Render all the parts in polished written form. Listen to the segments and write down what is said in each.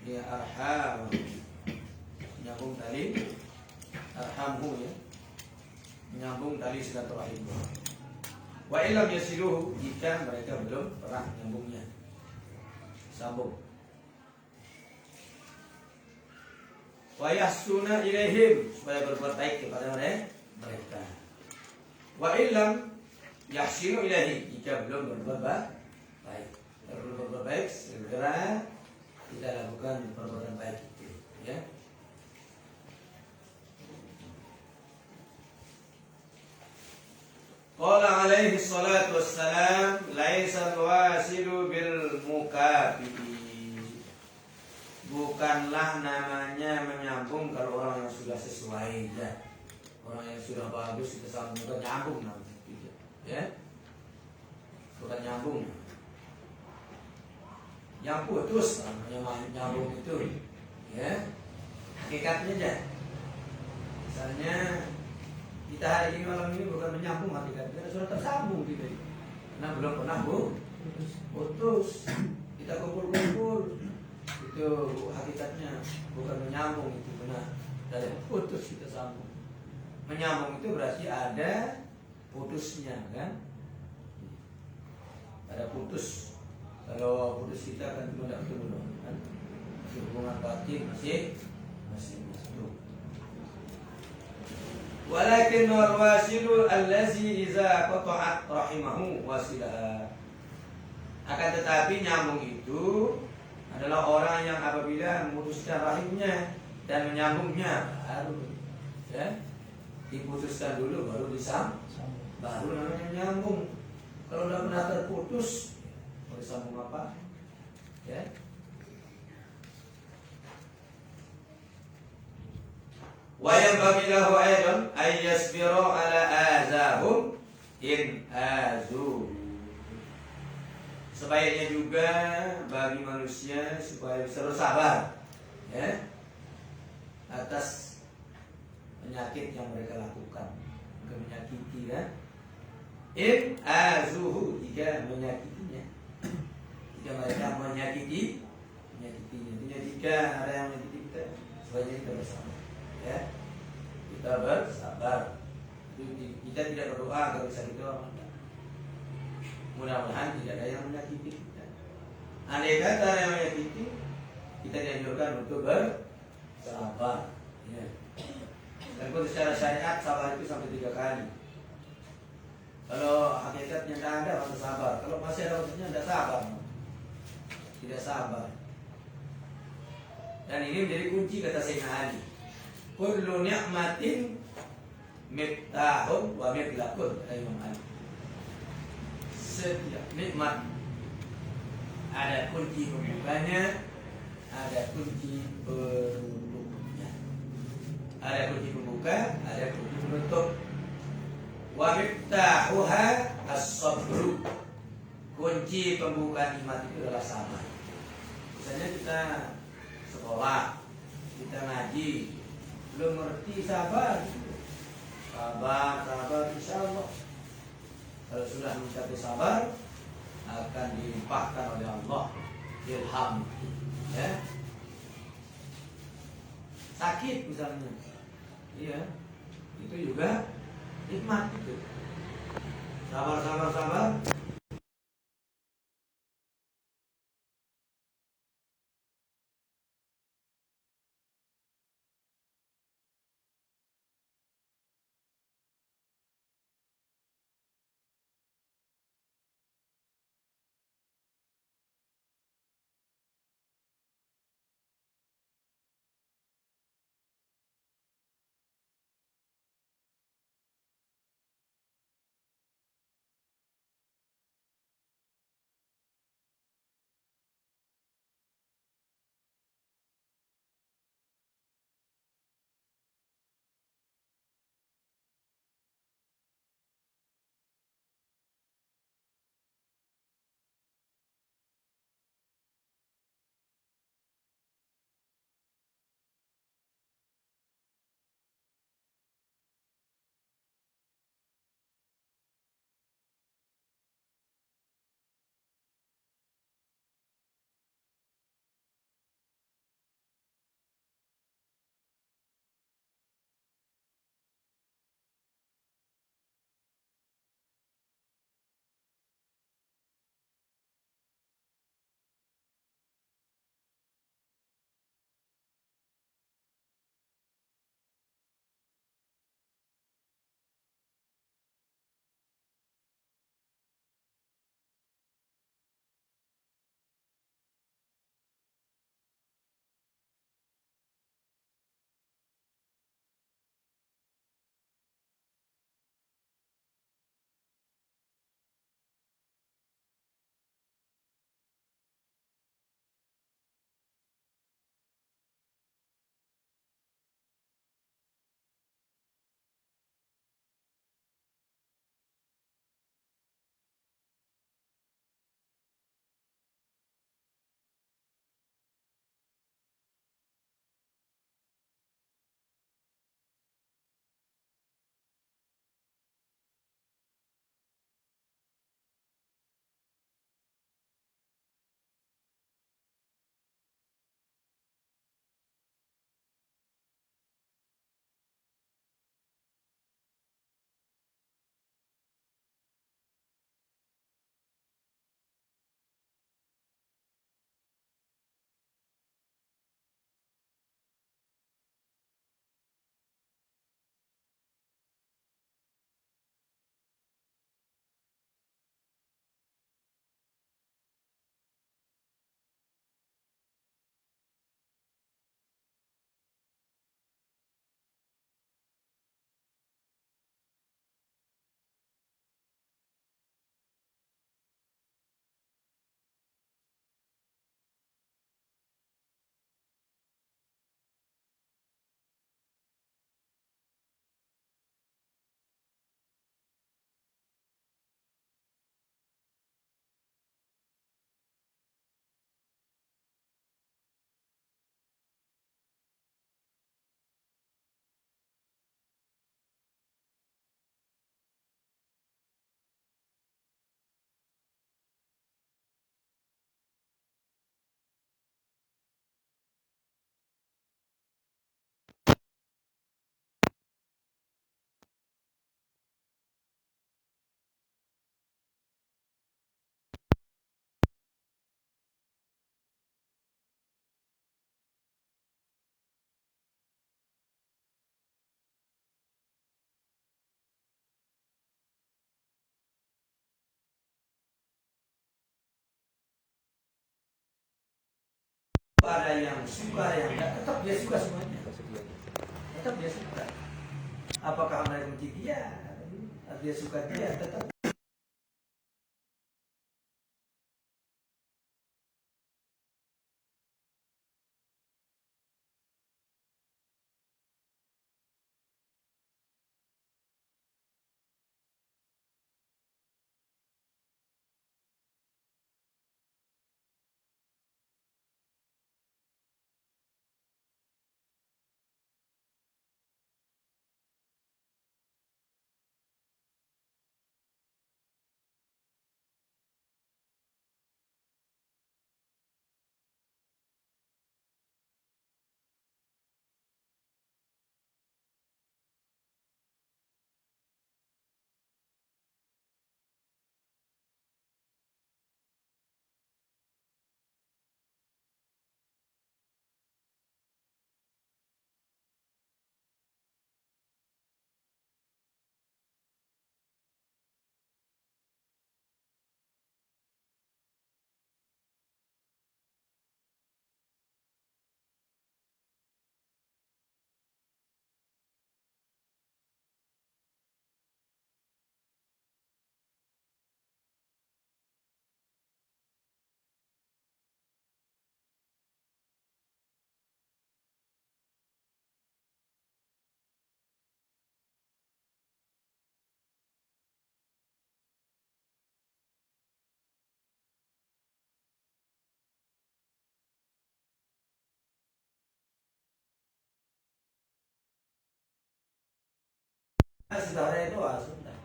Ya arham, menyambung tali arhamhu ya, menyambung tali silaturahim. Wa illam yasiluhu, jika mereka belum pernah menyambungnya, sambung. Wa yahsuna ilaihim, supaya berbuat baik kepada mereka. Wa illam yahsinu ilaihi, jika belum berbuat baik. Kalau belum berbuat baik, segera kita lakukan perbuatan baik itu, ya. Qala alaihi salatu wassalam, laisa wasilu bil mukafi'i. Bukanlah namanya menyambung kalau orang yang sudah sesuai, ya. Orang yang sudah bagus kita sambungkan, nyambung namanya, ya. Bukan nyambung. Yang putus namanya nyambung itu, ya. Hakikatnya aja. Misalnya kita hari ini malam ini bukan menyambung hakikatnya, sudah tersambung kita, karena belum pernah putus. Kita kumpul-kumpul, itu hakikatnya bukan menyambung, itu benar dari putus kita sambung. Menyambung itu berarti ada putusnya, kan? Ada putus. Kalau putus kita akan tidak ketemu, kan? Hubungan batin masih masuk. Walakin wasilu allazi iza qata'at rahimahu wasilah. Akan tetapi nyambung itu adalah orang yang apabila memutuskan rahimnya dan menyambungnya, baru, ya, diputuskan dulu baru disambung, baru namanya nyambung. Kalau udah pernah terputus, mau disambung apa? Ya. Wa yanbaghi lahu aidan ay yasbiru ala azahum in azu. Sebaiknya juga bagi manusia supaya bisa bersabar, ya, atas penyakit yang mereka lakukan, menyakiti, ya. In azuhu, jika menyakitinya, jika mereka menyakitinya, itu jika ada yang menyakiti kita, sebaiknya kita bersabar, ya. Kita bersabar. Kita tidak berdoa kalau bisa kita orang. Mudah-mudahan tidak ada yang menyakiti kita. Andai kata ada yang menyakiti, kita dianjurkan untuk bersabar, ya. Dan secara syariat sabar itu sampai 3 kali. Kalau hakikatnya tidak ada, maka sabar. Kalau masih ada maksudnya, tidak sabar, tidak sabar. Dan ini menjadi kunci kata Sayyidina Ali. Kullu ni'matin miftahun wa miglaqun, kata Imam Ali. Setiap nikmat ada kunci pembukanya, ada kunci penutupnya. Ada kunci pembuka, ada kunci penutup. Wa miftahuha as-sabru. Kunci pembuka nikmat itu adalah sabar. Misalnya kita sekolah, kita ngaji, belum ngerti, sabar. Sabar, insyaallah. Kalau sudah mencapai sabar, akan dilimpahkan oleh Allah ilham, ya. Sakit misalnya, iya, itu juga nikmat itu. Sabar. Ada yang suka, yang enggak, tetap dia suka semuanya. Tetap dia suka. Apakah mereka benci dia? Dia suka dia, tetap. Saudara itu sudah.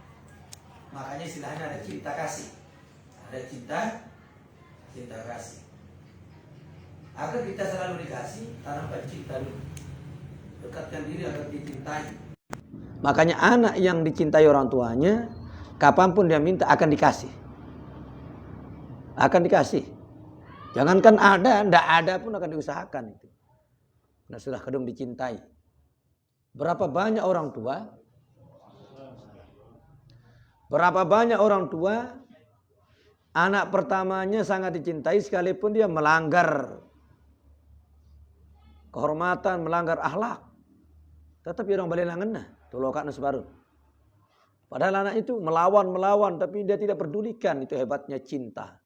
Makanya istilahnya ada cinta kasih. Ada cinta kasih. Agar kita selalu dikasih, tanamkan cinta dulu. Dekatkan diri agar dicintai. Makanya anak yang dicintai orang tuanya, kapanpun dia minta akan dikasih. Akan dikasih. Jangankan ada, tidak ada pun akan diusahakan itu. Nah, sudah kadung dicintai. Berapa banyak orang tua, anak pertamanya sangat dicintai sekalipun dia melanggar kehormatan, melanggar akhlak. Tetap orang balik langena, tolokan sebaru. Padahal anak itu melawan, tapi dia tidak pedulikan. Itu hebatnya cinta.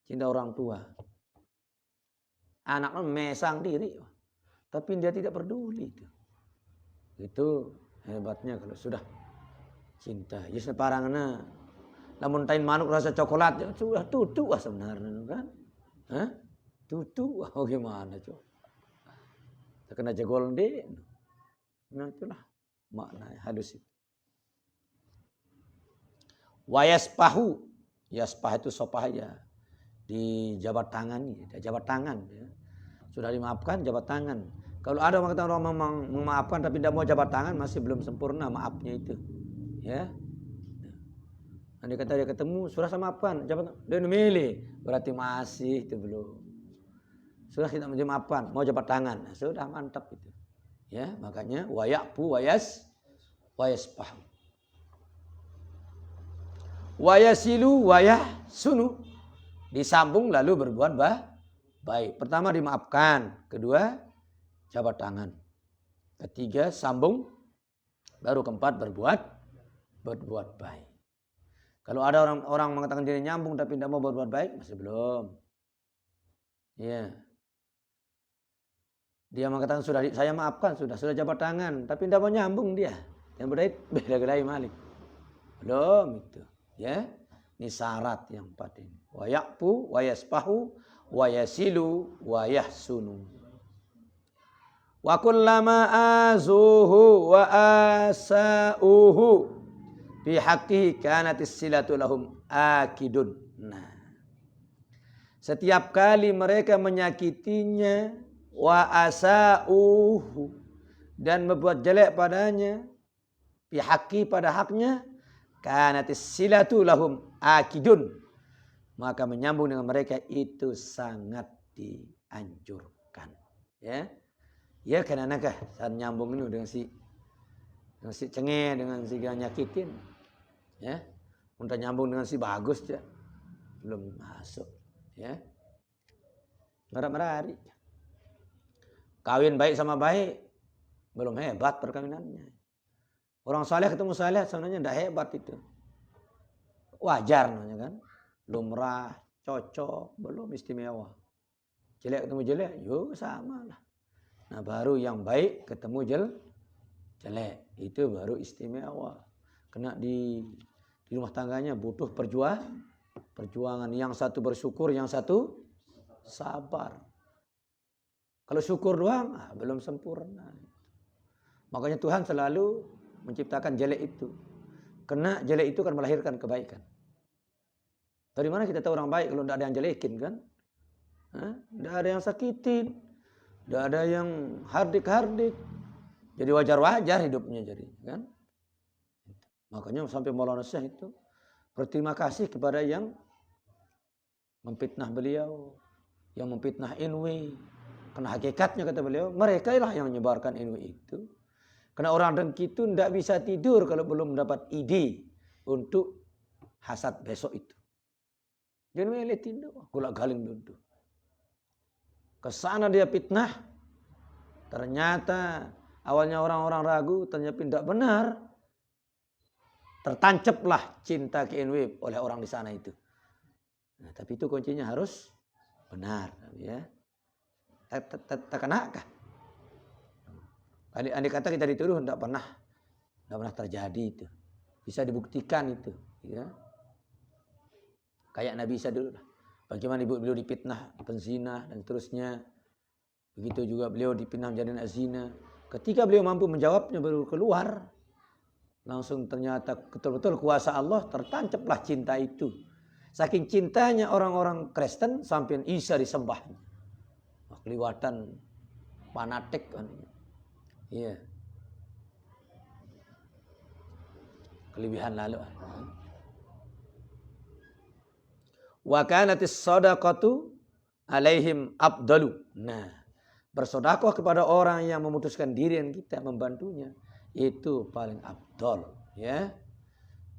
Cinta orang tua. Anaknya mesang diri, tapi dia tidak peduli. Itu hebatnya kalau sudah cinta. Ya separangna lamun tain manuk rasa coklat sudah tutu sebenarnya kan. Hah? Tutu gimana coba? Terkena jegol deh. Nah itulah makna halus itu. Wayaspahu. Yaspah itu sopaya. Di jabat tangan ya. Sudah dimaafkan jabat tangan. Kalau ada orang memaafkan tapi tidak mau jabat tangan, masih belum sempurna maafnya itu. Ya. Andai kata dia ketemu, sudah saya maafkan, jabat dia memilih, berarti masih itu belum. Sudah kita maafkan, mau jabat tangan, nah, sudah mantap itu. Ya, makanya wayapu wayaspahu. Wayasilu wayahsunu. Disambung lalu berbuat baik. Pertama dimaafkan, kedua jabat tangan. Ketiga sambung, baru keempat berbuat baik. Kalau ada orang mengatakan diri nyambung tapi tidak mau berbuat baik, masih belum. Ya. Dia mengatakan saya maafkan, sudah jabat tangan, tapi tidak mau nyambung dia. Yang beda malik. Belum itu. Ya. Ini syarat yang empat ini. Wayapu, wayaspahu, wayasilu, wayahsunu. Wa kullama azuhu wa asauhu fi haqqihi kanatis silatu lahum akidun. Nah. Setiap kali mereka menyakitinya wa asauhu dan membuat jelek padanya fi haqqi pada haknya kanatis silatu lahum akidun, maka menyambung dengan mereka itu sangat dianjurkan. Ya karena nakah saat nyambung ini dengan si cengeng, dengan si nyakitin, ya, untuk nyambung dengan si bagus ya belum masuk, ya. Merari. Kawin baik sama baik, belum hebat perkawinannya. Orang saleh ketemu saleh sebenarnya tidak hebat itu. Wajar namanya kan. Lumrah, cocok, belum istimewa. Jelek ketemu jelek, yuk sama lah. Nah baru yang baik ketemu jelek, itu baru istimewa. Kena di rumah tangganya butuh perjuangan. Yang satu bersyukur, yang satu sabar. Kalau syukur doang, belum sempurna. Makanya Tuhan selalu menciptakan jelek itu. Karena jelek itu kan melahirkan kebaikan. Dari mana kita tahu orang baik kalau tidak ada yang jelekin kan? Tidak ada yang sakitin. Tidak ada yang hardik-hardik. Jadi wajar-wajar hidupnya jadi kan? Makanya sampai Maulana Syekh itu berterima kasih kepada yang memfitnah beliau, yang memfitnah Inwi. Karena hakikatnya kata beliau, mereka lah yang menyebarkan Inwi itu. Karena orang dengki itu tidak bisa tidur kalau belum mendapat ide untuk hasad besok itu. Dia melihat gulak galing dulu. Kesana dia fitnah. Ternyata awalnya orang-orang ragu, ternyata tidak benar. Tertancaplah cinta ke Inwi oleh orang di sana itu. Nah, tapi itu kuncinya harus benar, ya. Terkenakah? Andai kata kita dituduh tidak pernah terjadi itu. Bisa dibuktikan itu, ya. Kayak Nabi Isa dulu lah. Bagaimana ibu beliau dipitnah penzina dan seterusnya. Begitu juga beliau dipitnah menjadi anak zina. Ketika beliau mampu menjawabnya baru keluar. Langsung ternyata betul-betul kuasa Allah, tertancaplah cinta itu. Saking cintanya orang-orang Kristen sampai Isa disembah. Kelewatan fanatik kan. Iya. Kelebihan lalu. Wa kanatis shadaqatu alaihim afdalu. Nah, bersedekah kepada orang yang memutuskan diri dan kita membantunya itu paling afdal, ya.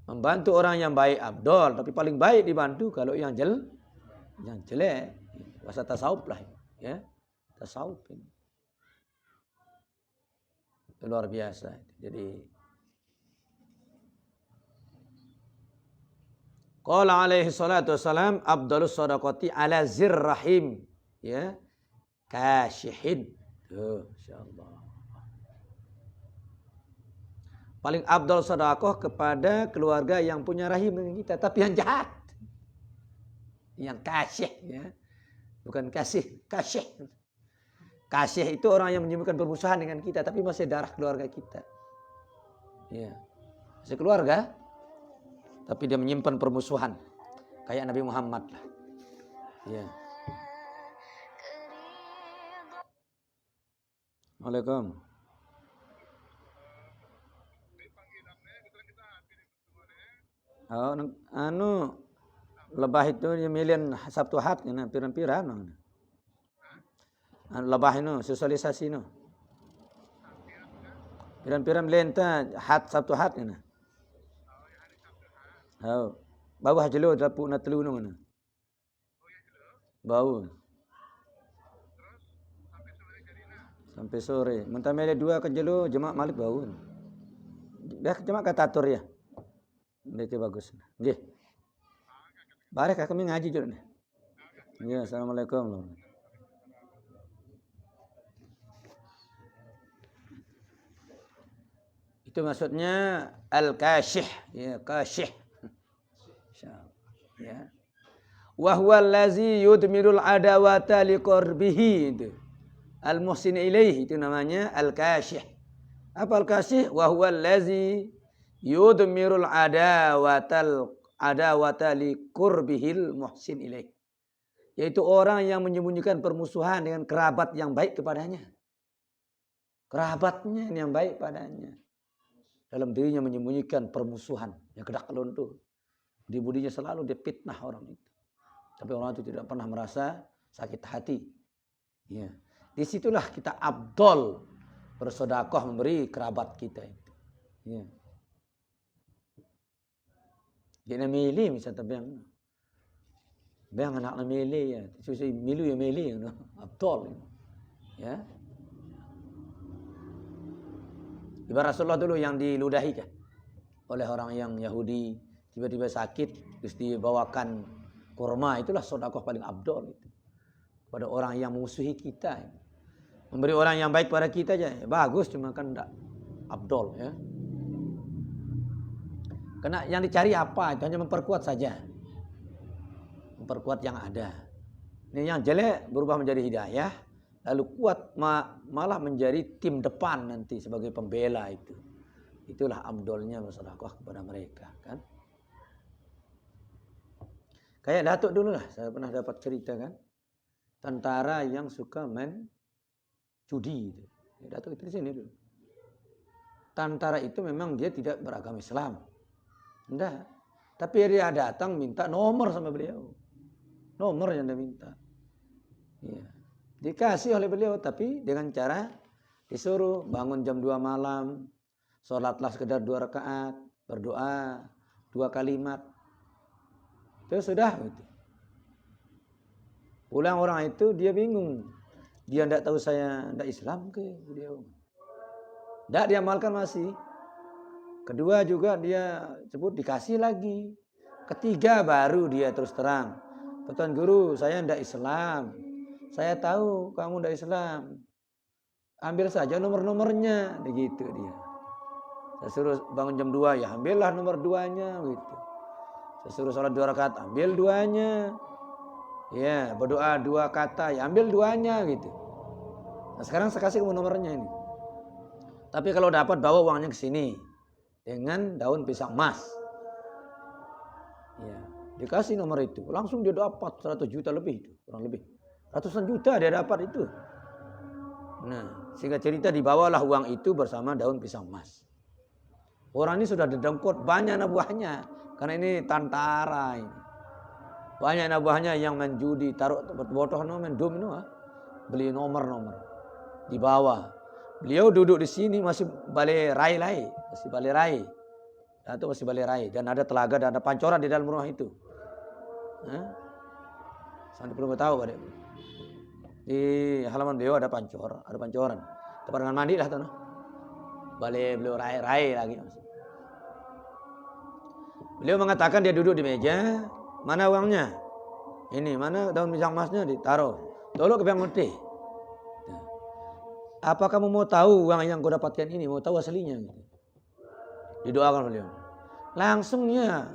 Membantu orang yang baik afdal, tapi paling baik dibantu kalau yang jelek. Bahasa tasawuf lah, ya. Tasawuf ini. Luar biasa. Jadi qala alaihi salatu wassalam afdalus shadaqati ala zirrahim, ya. Kasyihin. Tuh, insyaallah. Paling afdal sedekah kepada keluarga yang punya rahim dengan kita, tapi yang jahat. Yang kasyih, ya. Bukan kasih, kasyih. Kasyih itu orang yang menyembunyikan permusuhan dengan kita, tapi masih darah keluarga kita. Ya. Masih keluarga, tapi dia menyimpan permusuhan. Kayak Nabi Muhammad lah. Ya. Waalaikumsalam. Oh, lebah itu milian Sabtu Ahad na pirang-pirang. Lebah itu sosialisasi no. Pirang-pirang lenta Sabtu Ahad na. Oh, bawah jelo dapu na telu no. Bau. Sampai sore. Mentah mele 2 ke jelo jemaah malik bau. Dah jemaah kata atur ya. Itu bagus. Nggih. Barek kami ngaji juga nih. Ya, assalamualaikum. Itu maksudnya al-kasyih, ya, kasyih. Ya. Wa huwa allazi yudmirul adawata liqarbihi. Al-muhsin ilaihi itu namanya al-kasyih. Apa al-kasyih? Wa huwa allazi yudmirul adawata liqurbihil muhsin ilaih. Yaitu orang yang menyembunyikan permusuhan dengan kerabat yang baik kepadanya. Kerabatnya yang baik padanya. Dalam dirinya menyembunyikan permusuhan. Yang kedak keluntuh. Di budinya selalu dia fitnah orang itu. Tapi orang itu tidak pernah merasa sakit hati. Ya. Disitulah kita afdal bersedekah memberi kerabat kita itu. Ya. Dia milih misalnya tapi yang Bang anak mele ya, susu milu ya mele no. Abdul. Ya. Ibarat Rasulullah dulu yang diludahi kan oleh orang yang Yahudi, tiba-tiba sakit terus dibawakan kurma, itulah sedekah paling abdul itu. Pada orang yang musuhi kita. Memberi orang yang baik pada kita aja bagus, cuma kan enggak abdul ya. Karena yang dicari apa? Itu hanya memperkuat saja. Memperkuat yang ada. Ini yang jelek berubah menjadi hidayah, lalu kuat malah menjadi tim depan nanti sebagai pembela itu. Itulah abdulnya bersedekah kepada mereka, kan? Kayak Datuk dulu lah, saya pernah dapat cerita kan. Tentara yang suka main judi itu. Ya, Datuk itu di sini dulu. Tentara itu memang dia tidak beragama Islam. Enggak. Tapi dia datang minta nomor sama beliau. Nomor yang dia minta. Ya. Dikasih oleh beliau, tapi dengan cara disuruh bangun jam 2 malam, sholatlah sekedar 2 rakaat, berdoa 2 kalimat. Itu sudah. Gitu. Pulang orang itu dia bingung. Dia tidak tahu saya tidak Islam ke beliau. Tidak diamalkan masih. Kedua juga dia sebut dikasih lagi. Ketiga baru dia terus terang. Tuan Guru, saya tidak Islam. Saya tahu kamu tidak Islam. Ambil saja nomor-nomornya. Begitu dia. Saya suruh bangun jam 2, ya ambillah nomor 2-nya. Gitu. Saya suruh sholat 2 rakaat, ambil 2-nya. Ya, berdoa 2 kata, ya ambil 2-nya gitu. Nah sekarang saya kasih kamu nomornya ini. Tapi kalau dapat bawa uangnya ke sini. Dengan daun pisang emas. Ya, dikasih nomor itu. Langsung dia dapat 100 juta lebih itu, kurang lebih. Ratusan juta dia dapat itu. Nah, sehingga cerita dibawalah uang itu bersama daun pisang emas. Orang ini sudah didengkot banyak anak buahnya. Karena ini tentara ini. Banyak anak buahnya yang main judi, taruh botoh main domino, beli nomor-nomor. Dibawa. Beliau duduk di sini masih balai rai, masih balai rai. Itu masih balai rai dan ada telaga dan ada pancoran di dalam rumah itu. Sampai belum tahu pada di halaman beliau ada pancoran. Tempat dengan mandi lah tuh. Balai beliau rai lagi. Beliau mengatakan dia duduk di meja, mana uangnya? Ini mana daun pisang emasnya ditaruh. Tolong ke Bang Mute. Apa kamu mau tahu uang yang kau dapatkan ini? Mau tahu aslinya? Didoakan beliau. Langsungnya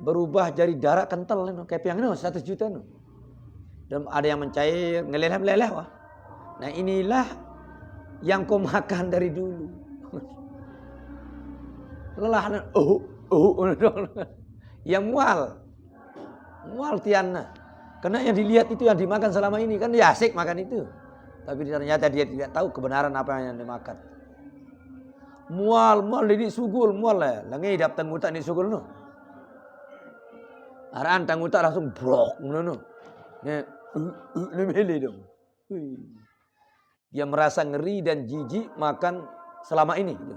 berubah jadi darah kental. Kayak piang 100 juta. Dan ada yang mencair, ngeleleh-meleleh. Nah inilah yang kau makan dari dulu. Lelah. Yang mual tiana. Karena yang dilihat itu yang dimakan selama ini. Kan dia asik makan itu. Tapi ternyata dia tidak tahu kebenaran apa yang dimakan. Mual ini sugul mual lah. Langi dap tangutak ni sugul no. Araan tangutak langsung brok no. Ne mele dong. Dia merasa ngeri dan jijik makan selama ini gitu.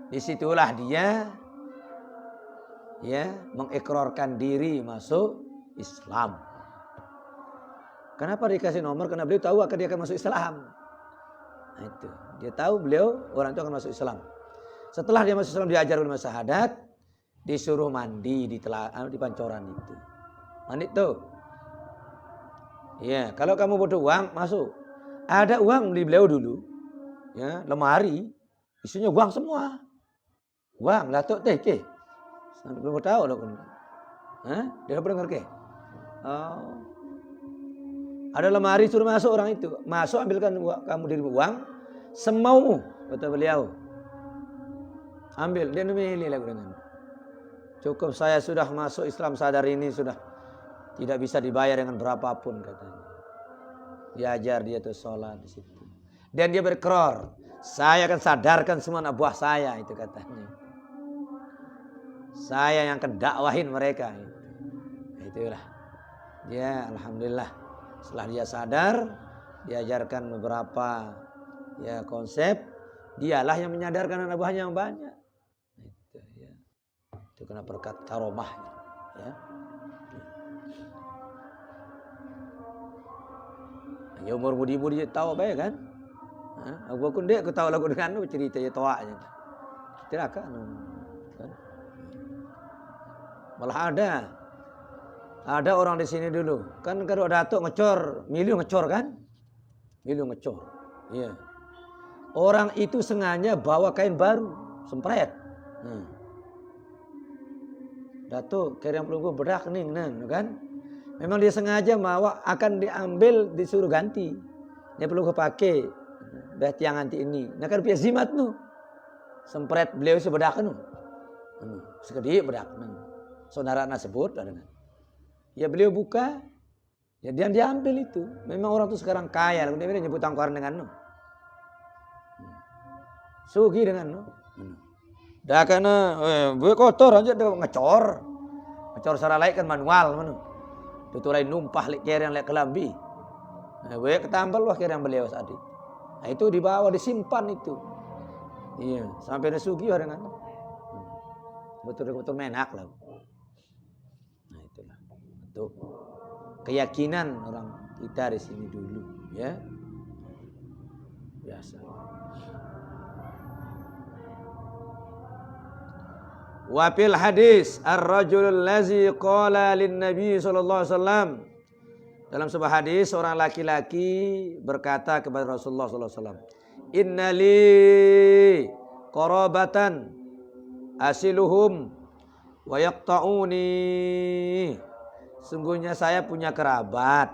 Disitulah dia ya mengikrarkan diri masuk Islam. Kenapa dikasih nomor? Karena beliau tahu dia akan masuk Islam. Nah itu. Dia tahu beliau orang itu akan masuk Islam. Setelah dia masuk Islam diajar ulama syahadat. Disuruh mandi di pancoran itu. Mandi tuh. Ya, kalau kamu butuh uang masuk. Ada uang di beliau dulu. Ya, lemari. Isinya uang semua. Uang, latuk teh ke. Sampai belum tahu dong. Dia pernah ngerti. Oh. Ada lemari suruh masuk orang itu. Masuk ambilkan kamu diri uang. Semaumu. Kata beliau. Ambil. Dia memilih lagu dengan. Cukup saya sudah masuk Islam sadar ini sudah. Tidak bisa dibayar dengan berapapun katanya. Diajar dia tuh sholat di situ. Dan dia berikrar. Saya akan sadarkan semua anak buah saya. Itu katanya. Saya yang akan dakwahin mereka. Itulah. Ya Alhamdulillah. Setelah dia sadar, diajarkan beberapa ya konsep, dialah yang menyadarkan anak buahnya yang banyak. Itu ya. Itu kena berkat karomahnya. Ya. Ya umur budi-budi tahu baik kan? Aku pun dia aku tahu lagu dengan cerita je toaknya. Tidak kan? Malah ada orang di sini dulu. Kan kalau datuk ngecor, milu ngecor kan? Milu ngecor. Iya. Orang itu sengaja bawa kain baru, sempret. Datuk kira pelunggu berak nih, kan? Memang dia sengaja bawa akan diambil disuruh ganti. Dia pelunggu pakai dah tiang anti ini. Nah kan pihak zimat nu. Sempret beliau sebedak nu. Sekedi bedak. Saudara sebut ada. Ya beliau buka, ya dia diambil itu. Memang orang itu sekarang kaya, dia nyebut tangkaran dengan nu. Sugi dengan nu. Dah kana gue kotor aja dia ngecor. Ngecor secara lain kan manual mana. Tuturai numpah lek kere yang lek kelambi. Nah, gue ketambal wah kere yang beliau saat itu. Nah, itu dibawa disimpan itu. Iya, sampai nesugi dengan. Betul-betul menak lah. Nah, itulah. Betul. Keyakinan orang kita di sini dulu, ya. Biasa. Wa fil hadis ar-rajulul ladzi qala lin nabi sallallahu alaihi wasallam. Dalam sebuah hadis seorang laki-laki berkata kepada Rasulullah sallallahu alaihi wasallam, "Innali qarabatan asiluhum wa yaqta'uni." Sungguhnya saya punya kerabat.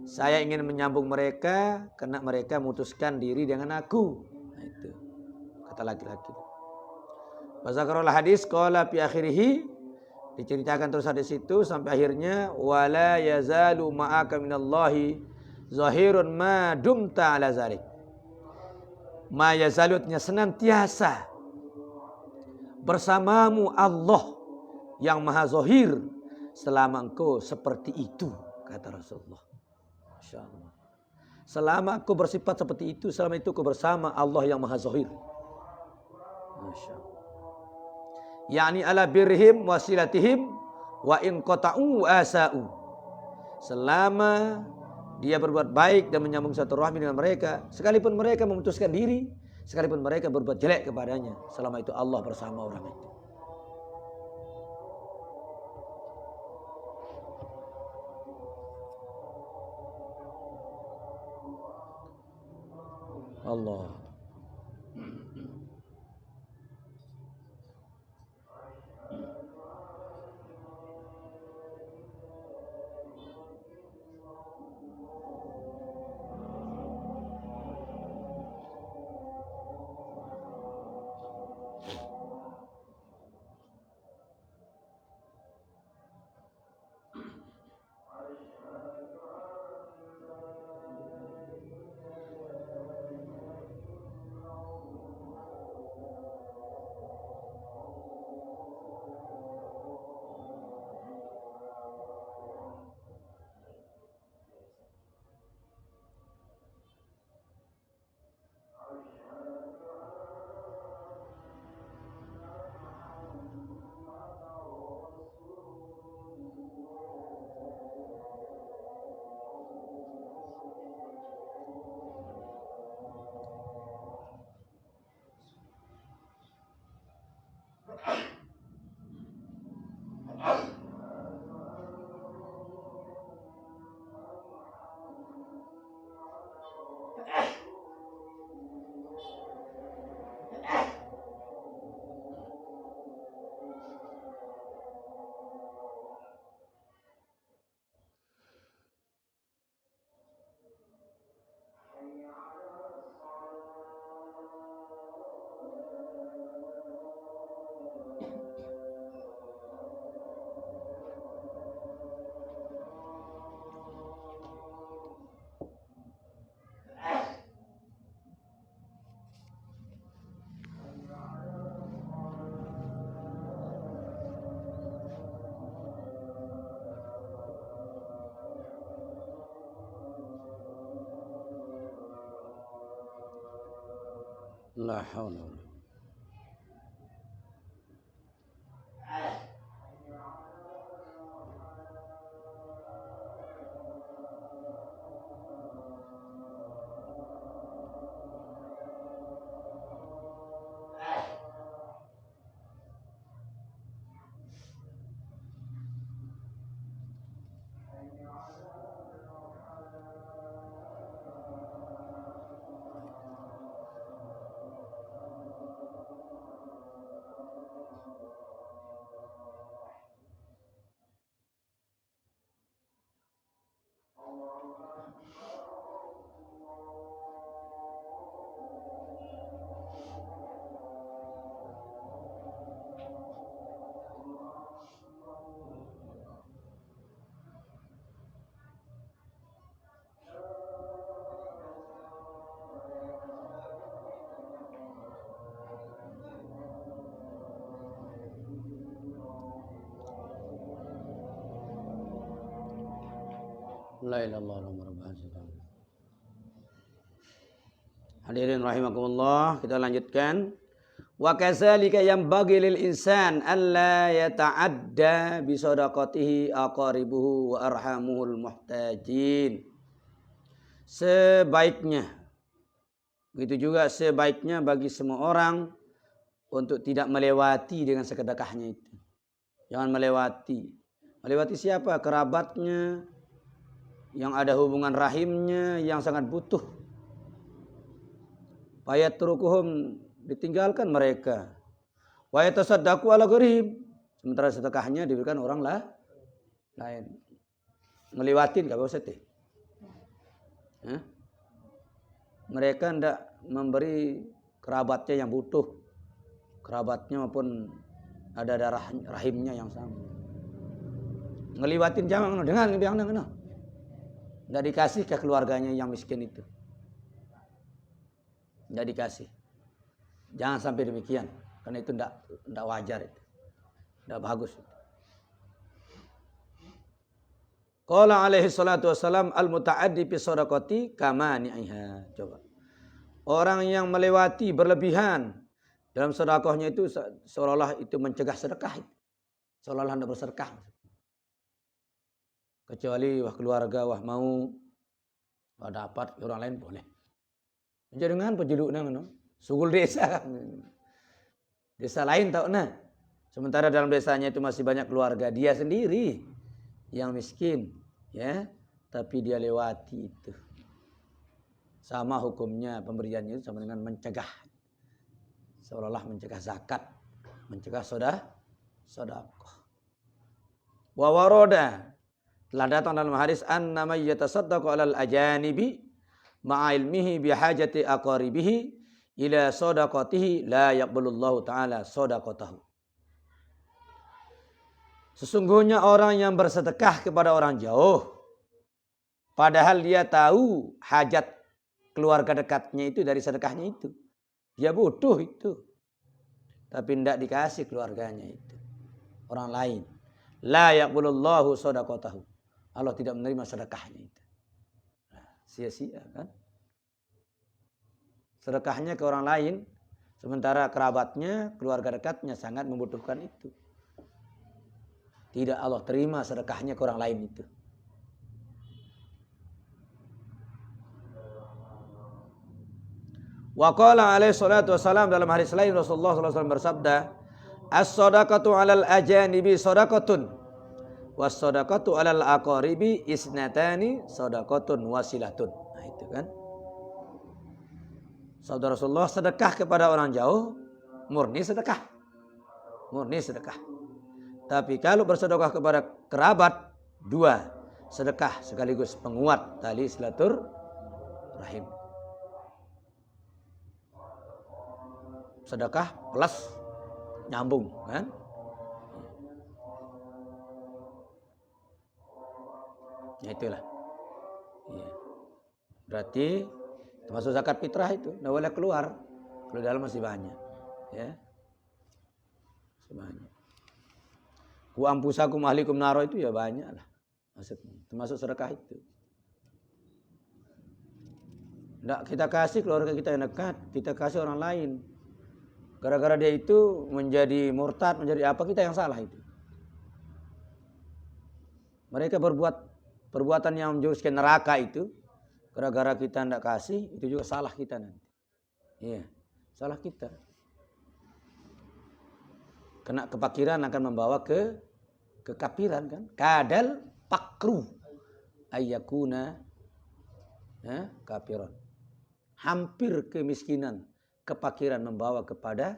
Saya ingin menyambung mereka karena mereka memutuskan diri dengan aku. Nah, itu kata laki-laki. Fazakarul hadis qala fi akhirih, diceritakan terus hadis itu sampai akhirnya wala yazalu ma'aka minallahi zahirun ma dumta ala zalik. Ma yazalutnya senantiasa bersamamu Allah yang maha zahir selama engkau seperti itu, kata Rasulullah. Masyaallah. Selama engkau bersifat seperti itu, selama itu engkau bersama Allah yang maha zahir. Masyaallah. Yani ala birhim wasilatihim wa in qata'u asa'u. Selama dia berbuat baik dan menyambung satu rahmi dengan mereka, sekalipun mereka memutuskan diri, sekalipun mereka berbuat jelek kepadanya, selama itu Allah bersama orang itu. Allah. La haula. La ilaha illallah. Hadirin rahimakumullah, kita lanjutkan. Wa kadzalika yanbaghi lil insan alla yata'adda bi shadaqatihi aqaribuhu wa arhamuhul muhtajin. Sebaiknya, begitu juga sebaiknya bagi semua orang untuk tidak melewati dengan sedekahnya itu. Jangan melewati. Melewati siapa? Kerabatnya, yang ada hubungan rahimnya, yang sangat butuh. Fayatrukuhum, ditinggalkan mereka. Wa yatasaddaqu ala gharib, sementara sedekahnya diberikan orang lain. Ngeliwatin enggak usah teh. Mereka hendak memberi kerabatnya yang butuh. Kerabatnya maupun ada darah rahimnya yang sama. Ngeliwatin jangan dengan enggak dikasih ke keluarganya yang miskin itu. Enggak dikasih. Jangan sampai demikian, karena itu enggak wajar itu. Enggak bagus. Qala alaihi salatu wassalam al-muta'addi fi shadaqati kama ni'iha. Coba. Orang yang melewati berlebihan dalam sedekahnya itu seolah-olah itu mencegah sedekah. Seolah-olah hendak bersedekah. Kecuali wah keluarga wah mau dapat orang lain boleh. Jangan penjelukna ngono. Sugul desa. Desa lain tau nah. Sementara dalam desanya itu masih banyak keluarga dia sendiri yang miskin, ya, tapi dia lewati itu. Sama hukumnya pemberiannya sama dengan mencegah. Seolah-olah mencegah zakat, mencegah sedekah. Wa waroda, telah datang dalam hadis annama yatasaddaqu alal ajanibi ma'a ilmihi bihajati aqaribihi ila sadaqatihi la yaqbalullahu ta'ala sadaqatahu. Sesungguhnya orang yang bersedekah kepada orang jauh, padahal dia tahu hajat keluarga dekatnya itu dari sedekahnya itu. Dia butuh itu. Tapi tidak dikasih keluarganya itu. Orang lain. La yaqbalullahu sadaqatahu. Allah tidak menerima sedekahnya itu. Nah, sia-sia kan? Sedekahnya ke orang lain, sementara kerabatnya, keluarga dekatnya sangat membutuhkan itu. Tidak Allah terima sedekahnya ke orang lain itu. Wa qala alaihi salatu wassalam dalam hadis lain Rasulullah sallallahu alaihi wasallam bersabda, as-shadaqatu 'alal ajanibi shadaqatun was shadaqatu 'alal aqaribi isnatani shadaqatun wasilatun. Nah itu kan. Saudara Rasulullah, sedekah kepada orang jauh murni sedekah. Murni sedekah. Tapi kalau bersedekah kepada kerabat, dua sedekah sekaligus penguat tali silaturahim. Sedekah plus nyambung, kan? Ya itulah. Ya. Berarti termasuk zakat fitrah itu, tidak boleh keluar. Kalau dalam masih banyak, ya. Masih banyak. Ku ampusakum ahlikum naro itu ya banyak lah. Maksudnya, termasuk sedekah itu. Tidak kita kasih keluarga kita yang dekat, kita kasih orang lain. Gara-gara dia itu menjadi murtad, menjadi apa, kita yang salah itu. Mereka berbuat perbuatan yang menjuruskan neraka itu, gara-gara kita tidak kasih, itu juga salah kita nanti. Iya, salah kita. Kena kepakiran akan membawa ke kekafiran kan. Kadal pakru ayyakuna kafiran. Hampir kemiskinan, kepakiran membawa kepada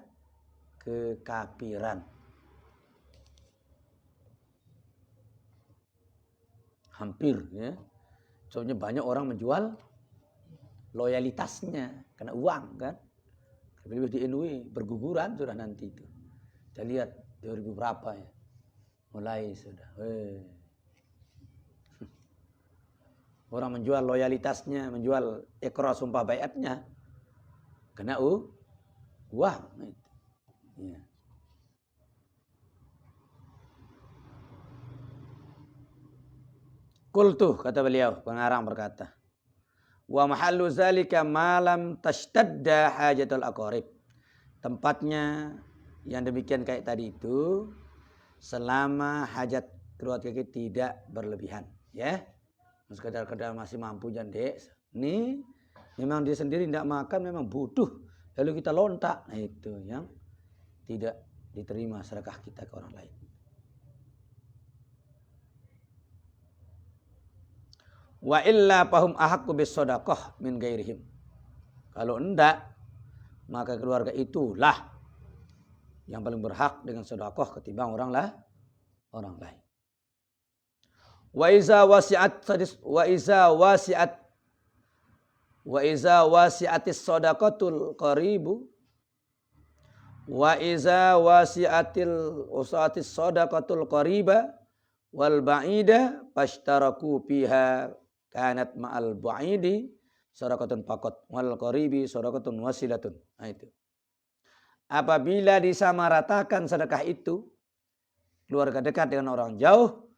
kekafiran. Hampir ya. Soalnya banyak orang menjual loyalitasnya karena uang kan. Lebih di NU berguguran sudah nanti itu. Kita lihat 2000 berapa ya. Mulai sudah. Orang menjual loyalitasnya, menjual ikrar sumpah baiatnya. Kena uang. Ya. Qultu, kata beliau, pengarang berkata, wa mahallu zalika malam tashtadda hajatul aqarib. Tempatnya yang demikian kayak tadi itu selama hajat keluarga kita tidak berlebihan, ya. Sekedar masih mampu jandek. Ini memang dia sendiri tidak makan, memang butuh. Lalu kita lontak. Nah, itu yang tidak diterima sedekah kita ke orang lain. Wa illa fahum ahaqqu bis shadaqah min ghairihim. Kalau enggak, maka keluarga itulah yang paling berhak dengan sedekah ketimbang orang lain. Wa iza wasi'atis shadaqatul qaribu wa iza wasi'atis shadaqatul qariba wal ba'ida pashtaraku fiha kanat ma'al ba'idi shadaqatun faqat wal qaribi shadaqatun wasilatun. Nah itu. Apabila disamaratakan sedekah itu keluarga dekat dengan orang jauh,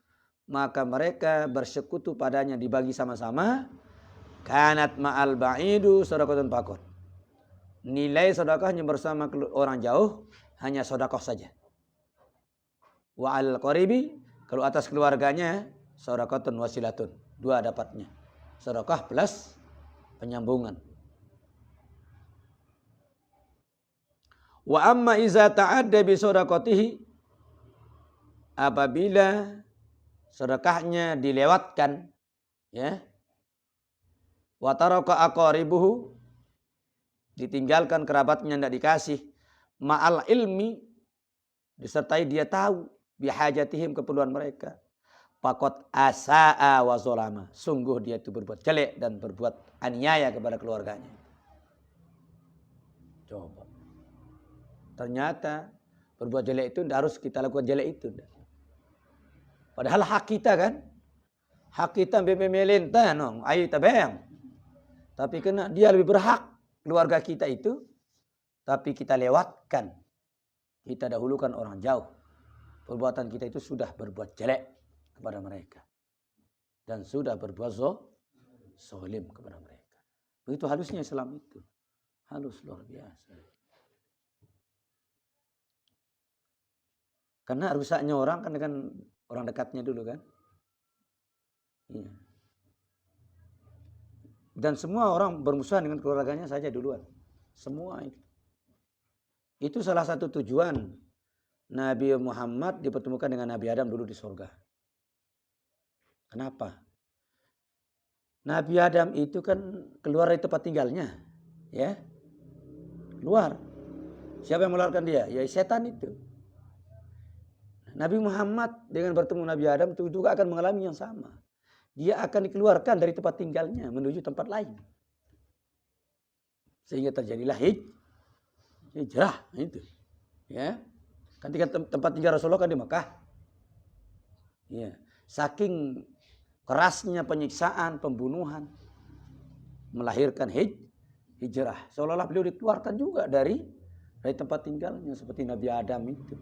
maka mereka bersekutu padanya dibagi sama-sama. Kanat ma'al ba'idu shadaqatun faqat. Nilai sedekahnya bersama orang jauh hanya sedekah saja. Wa al qaribi, kalau atas keluarganya shadaqatun wasilatun. Dua dapatnya. Sedekah plus penyambungan. Wa amma iza ta'adda bi shadaqatihi, apabila sedekahnya dilewatkan, ya, wa taraka aqaribuhu, ditinggalkan kerabatnya tidak dikasih, ma'al ilmi, disertai dia tahu bihajatihim, keperluan mereka, faqad asa'a wa zalama, sungguh dia itu berbuat jelek dan berbuat aniaya kepada keluarganya. Coba, ternyata berbuat jelek itu tidak harus kita lakukan jelek itu. Padahal hak kita kan, hak kita memelintah, no, ayo tabeng. Tapi kena dia lebih berhak keluarga kita itu, tapi kita lewatkan, kita dahulukan orang jauh. Perbuatan kita itu sudah berbuat jelek kepada mereka dan sudah berbuat zalim kepada mereka. Begitu halusnya Islam itu, halus luar biasa. Karena rusaknya orang kan dengan orang dekatnya dulu kan. Iya. Dan semua orang bermusuhan dengan keluarganya saja duluan. Semua itu. Itu salah satu tujuan Nabi Muhammad dipertemukan dengan Nabi Adam dulu di surga. Kenapa? Nabi Adam itu kan keluar dari tempat tinggalnya. Ya. Keluar. Siapa yang mengeluarkan dia? Ya setan itu. Nabi Muhammad dengan bertemu Nabi Adam itu juga akan mengalami yang sama. Dia akan dikeluarkan dari tempat tinggalnya menuju tempat lain. Sehingga terjadilah hijrah. Itu. Ya. Ketika tempat tinggal Rasulullah kan di Mekah. Ya. Saking kerasnya penyiksaan, pembunuhan, melahirkan hijrah. Seolah-olah beliau dikeluarkan juga dari tempat tinggalnya seperti Nabi Adam itu.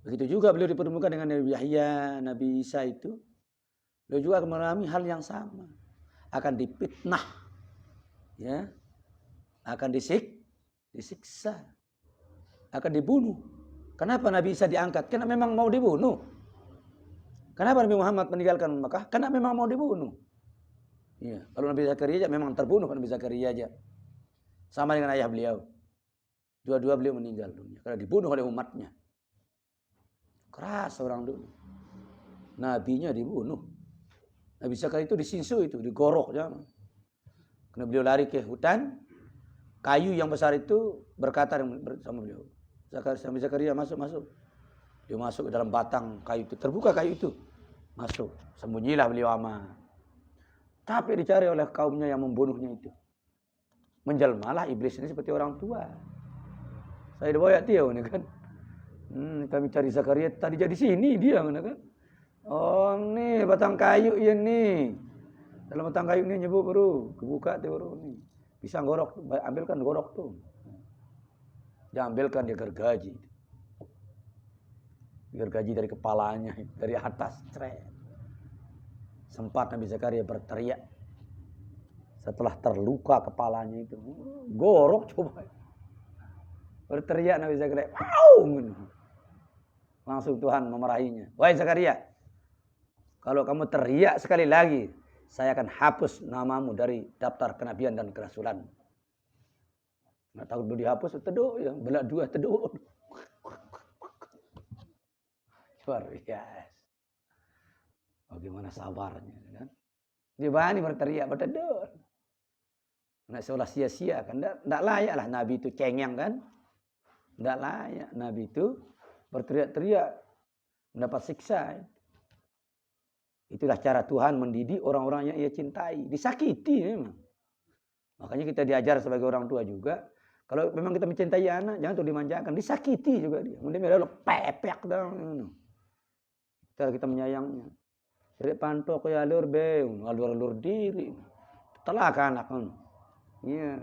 Begitu juga beliau dipertemukan dengan Nabi Yahya, Nabi Isa itu. Beliau juga akan mengalami hal yang sama. Akan dipitnah. Ya. Akan disiksa. Akan dibunuh. Kenapa Nabi Isa diangkat? Karena memang mau dibunuh. Kenapa Nabi Muhammad meninggalkan Mekah? Karena memang mau dibunuh. Ya. Kalau Nabi Zakaria memang terbunuh kan Nabi Zakaria aja. Sama dengan ayah beliau. Dua-dua beliau meninggal dunia. Karena dibunuh oleh umatnya. Keras orang dulu. Nabinya dibunuh. Nabi Zakaria itu disinsu itu, digorok jangan. Karena beliau lari ke hutan, kayu yang besar itu berkata sama beliau. Nabi Zakaria masuk. Dia masuk ke dalam batang kayu itu, terbuka kayu itu. Masuk. Sembunyilah beliau aman. Tapi dicari oleh kaumnya yang membunuhnya itu. Menjelmalah iblis ini seperti orang tua. Saya dibawa dia ini kan. Kami cari Zakaria tadi jadi sini dia kan. Oh nih batang kayu ini. Dalam batang kayu ini nyebut baru. Kebuka tuh baru nih. Bisa gorok. Ambilkan gorok tuh. Dia ambilkan dia gergaji. Gergaji dari kepalanya. Dari atas. Sempat Nabi Zakaria berteriak. Setelah terluka kepalanya itu. Gorok coba. Berteriak Nabi Zakaria. Langsung Tuhan memarahinya. Wahai Zakaria. Kalau kamu teriak sekali lagi. Saya akan hapus namamu dari daftar kenabian dan kerasulan. Nggak tahu belum dihapus. Teduh. Ya. Belak dua teduh. Luar biasa. Bagaimana sabarnya kan? Dia berani berteriak berteduh. Nggak seolah sia-sia kan? Nggak layak lah Nabi itu cengeng kan? Nggak layak Nabi itu berteriak-teriak mendapat siksa. Itulah cara Tuhan mendidik orang-orang yang ia cintai. Disakiti memang. Makanya kita diajar sebagai orang tua juga. Kalau memang kita mencintai anak, jangan tuh dimanjakan. Disakiti juga dia. Kemudian dia pepek dong. Cara kita menyayangnya. Jadi pantok ya alur beung, alur diri. Telah kan anak kan. Iya.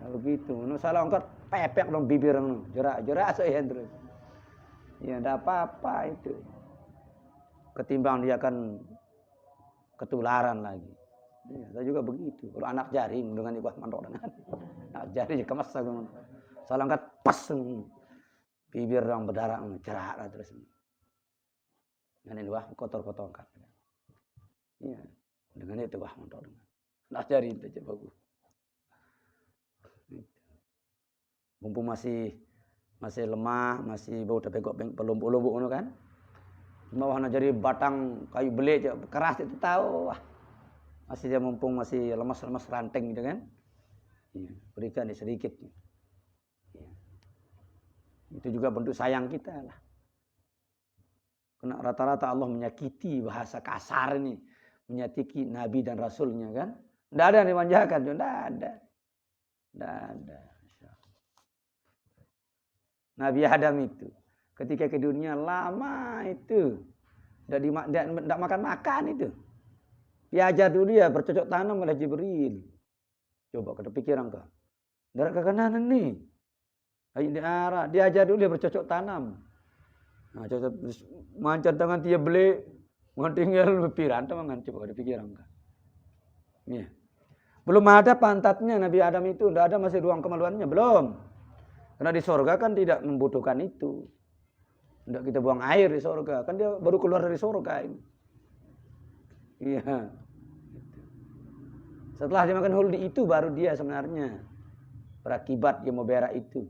Kalau gitu, salah angkat pepek dong bibir jerak saya terus. Ya enggak apa-apa itu. Ketimbang dia akan ketularan lagi. Ya, saya juga begitu. Kalau anak jaring dengan ibah mandok dengan anak jaring kemas salah angkat pas bibir dong berdarah jerak terus. Dan ini wah kotor-kotor kan. Iya. Dengan itu wah mandok dengan. Anak jaring itu bagus. Mumpung masih lemah, masih bau terpegok pelumbu-lumbu ngono kan. Cuma wahana jadi batang kayu belik keras itu tahu. Wah. Masih dia mumpung masih lemas-lemas ranting gitu kan. Ya, berikan sedikit. Ya. Itu juga bentuk sayang kita lah. Karena rata-rata Allah menyakiti bahasa kasar ini, menyakiti Nabi dan Rasulnya kan. Tidak ada yang dimanjakan, tidak ada. Tidak ada. Nabi Adam itu ketika ke dunia lama itu tidak makan itu. Diajar dulu dia bercocok tanam oleh Jibril. Coba kada pikiran kah? Darat ke kanan nih. Ayo diarah, diajar dulu dia bercocok tanam. Nah, cocok mancat tangan dia beli tinggal pikiran teman coba kada pikiran kah? Iya. Belum ada pantatnya Nabi Adam itu, tidak ada masih ruang kemaluannya, belum. Karena di sorga kan tidak membutuhkan itu. Tidak kita buang air di sorga. Kan dia baru keluar dari sorga ini. Iya. Setelah dia makan huldi itu baru dia sebenarnya berakibat dia mau berak itu.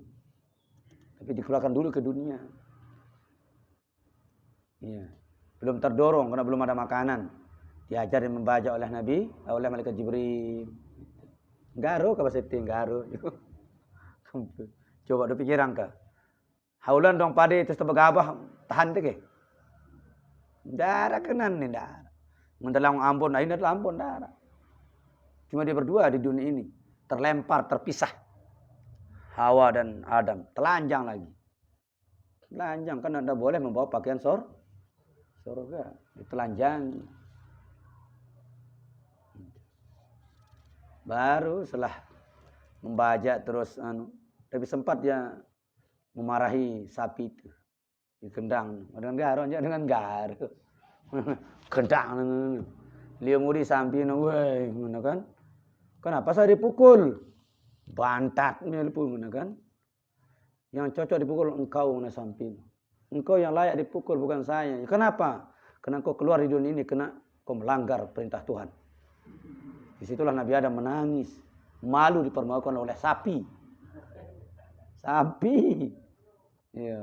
Tapi dikeluarkan dulu ke dunia. Iya. Belum terdorong karena belum ada makanan. Diajar dan membaca oleh Nabi, oleh malaikat Jibril. Garo ke bahasa itu, garo. Coba ada pikiran kah? Haulan dong pade terus tebagabah tahan teh ke? Darah kenan nih darah. Mendalang ampun, ini adalah ampun darah. Cuma dia berdua di dunia ini terlempar, terpisah. Hawa dan Adam telanjang lagi. Telanjang kan Anda boleh membawa pakaian surga, ditelanjangi. Baru setelah membajak terus tapi sempat dia memarahi sapi itu di kendang dengan garo kendang dia muri sampai woi ngono kan kenapa saya dipukul bantatnya pun ngono kan yang cocok dipukul engkau ngono sampai engkau yang layak dipukul bukan saya kenapa karena engkau keluar di dunia ini kena kau melanggar perintah Tuhan. Disitulah Nabi Adam menangis malu dipermalukan oleh sapi. Ya.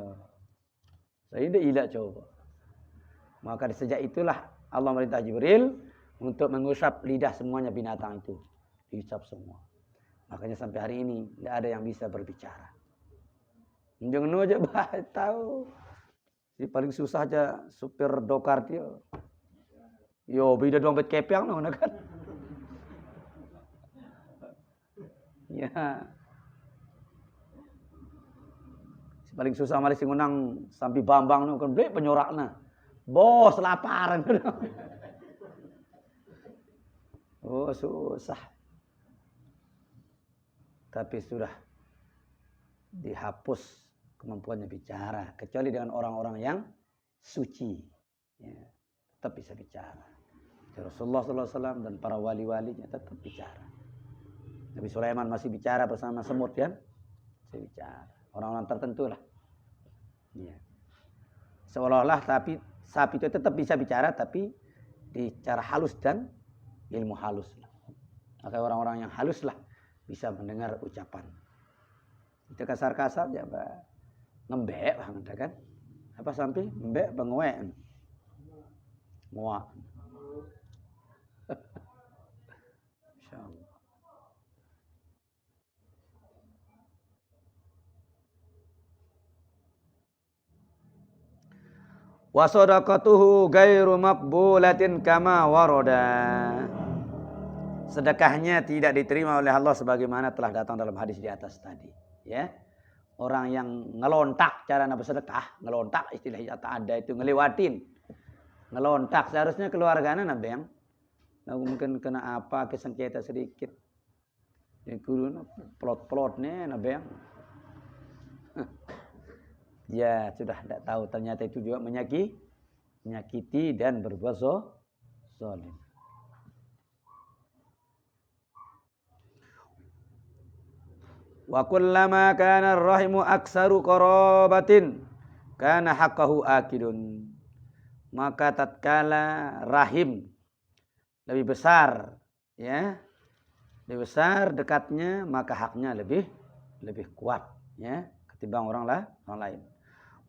Saya tidak ilah coba. Maka sejak itulah Allah merintah Jibril untuk mengusap lidah semuanya binatang itu. Diusap semua. Makanya sampai hari ini tidak ada yang bisa berbicara. Jangan aja tahu. Si paling susah aja supir dokar dia. Yo beda dompet kepiang no kan. Ya. Si paling susah malah sing ngunang sampai Bambang no kan blek penyorakna. Bos laparan. Oh susah. Tapi sudah dihapus kemampuannya bicara. Kecuali dengan orang-orang yang suci. Ya, tetap bisa bicara. Rasulullah SAW dan para wali-walinya tetap bicara. Nabi Sulaiman masih bicara bersama semut kan? Masih bicara. Orang-orang tertentu lah. Ya. Seolah-olah tapi sapi itu tetap bisa bicara tapi di cara halus dan ilmu halus. Maka orang-orang yang halus lah bisa mendengar ucapan. Itu kasar-kasar ya Pak. Ngembek lah kan. Apa sampai ngembek penguek. Muak. Insyaallah. Wa sadaqatuhu ghairu maqbulatin kama warada. Sedekahnya tidak diterima oleh Allah sebagaimana telah datang dalam hadis di atas tadi, ya. Orang yang ngelontak cara bersedekah, ngelontak istilahnya ada itu ngelewatin. Ngelontak seharusnya keluarganya nabeng. Nah, mungkin kena apa kesengketa sedikit. Ya kudu plot-plotnya nabeng. Ya sudah tidak tahu ternyata itu juga menyakiti dan berbuat zalim. Wa kullama kana ar-rahimu aksaru qarabatin kana haqqahu akidun. Maka tatkala rahim lebih besar, ya. Lebih besar dekatnya, maka haknya lebih kuat, ya, ketimbang orang lain.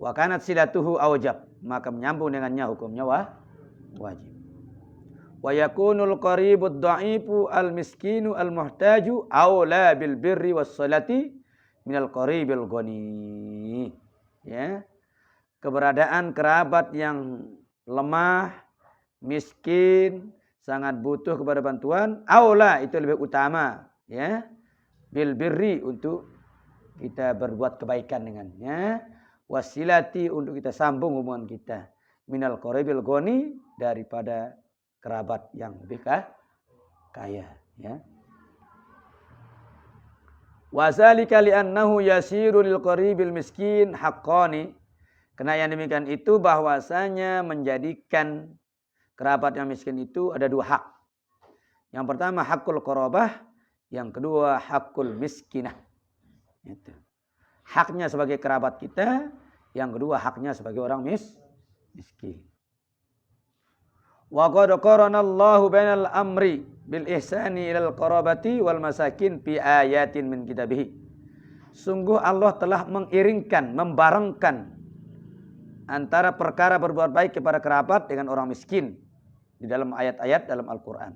Wa kanat silatuhu awjab, maka menyambung dengannya hukumnya wajib. Wa yakunul qaribud dha'ifu al-miskinu al-muhtaju aula bil birri was salati minal qaribil ghani. Ya. Keberadaan kerabat yang lemah, miskin, sangat butuh kepada bantuan, aula itu lebih utama, ya. Bil birri untuk kita berbuat kebaikan dengannya, wasilati untuk kita sambung hubungan kita, minal qaribil ghani daripada kerabat yang lebih kaya, ya. Wa zalika li'annahu yasiru lil qaribil miskin haqqani. Karena yang demikian itu bahwasanya menjadikan kerabat yang miskin itu ada dua hak. Yang pertama hakul qarabah, yang kedua hakul miskinah. Itu. Haknya sebagai kerabat kita, yang kedua haknya sebagai orang miskin. Wa qad qarana Allahu bainal amri bil ihsani ilal qarabati wal masakin fi ayatin min kitabih. Sungguh Allah telah mengiringkan, membarengkan antara perkara berbuat baik kepada kerabat dengan orang miskin di dalam ayat-ayat dalam Al-Qur'an.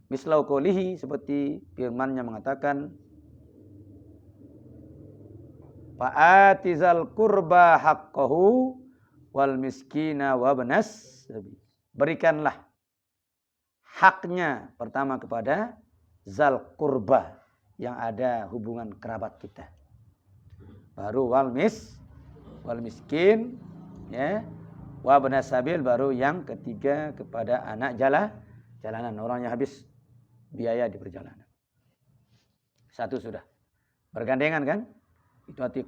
Mislau qoulihi, seperti firman-Nya mengatakan, fa'atizal qurba haqqahu wal miskina wa ibnas sabil. Berikanlah haknya pertama kepada zal qurba yang ada hubungan kerabat kita. Baru wal miskin, ya. Wa ibnas sabil, baru yang ketiga kepada anak jalanan, orang yang habis biaya di perjalanan. Satu sudah. Bergandengan kan? Itu arti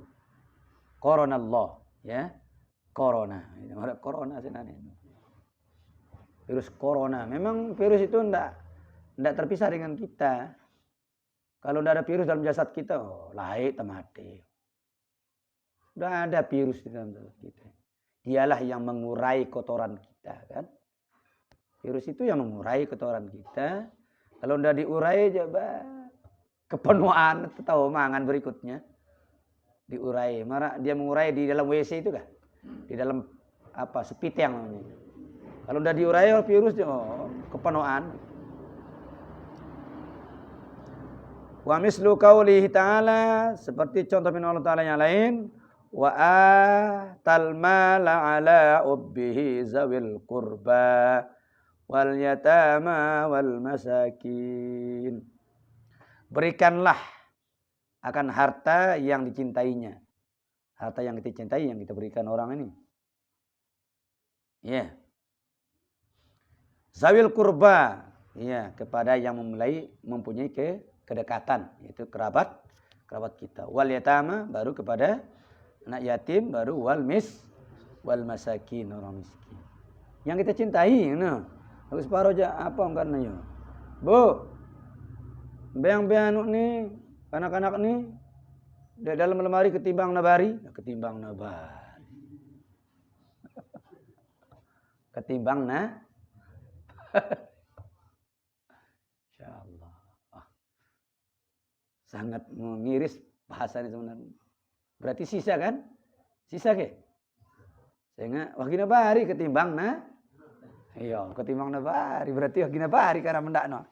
koronallah, ya. Corona. Corona sebenarnya. Virus corona. Memang virus itu tidak terpisah dengan kita. Kalau tidak ada virus dalam jasad kita, lahir mati. Sudah ada virus di dalam jasad kita. Dialah yang mengurai kotoran kita, kan? Virus itu yang mengurai kotoran kita. Kalau tidak diurai, coba kepenuhan atau mangan berikutnya diurai. Dia mengurai di dalam WC itu kah? Di dalam apa? Sepiteng namanya. Kalau udah diurai virus, kepenuhan. Wa mislu qaulihi ta'ala, seperti contoh firman Allah Ta'ala yang lain, wa atal mala ala ubbihi zawil qurba wal yatama wal masakin. Berikanlah akan harta yang dicintainya. Harta yang kita cintai yang kita berikan orang ini. Ya. Zawil qurba, ya, kepada yang mempunyai kedekatan, yaitu kerabat kita. Wal yatama, baru kepada anak yatim, baru wal masakin, orang miskin. Yang kita cintai, nah. Habis separuh aja apa karena ya. Bu, beang-beang ni, anak-anak ni, di dalam lemari ketimbang nabari. Ketimbang insyaallah. Sangat mengiris bahasa ini sebenarnya. Berarti sisa kan? Sisa ke? Sehingga wagina bari ketimbang iya, ketimbang bari berarti wagina bari karena mendakno.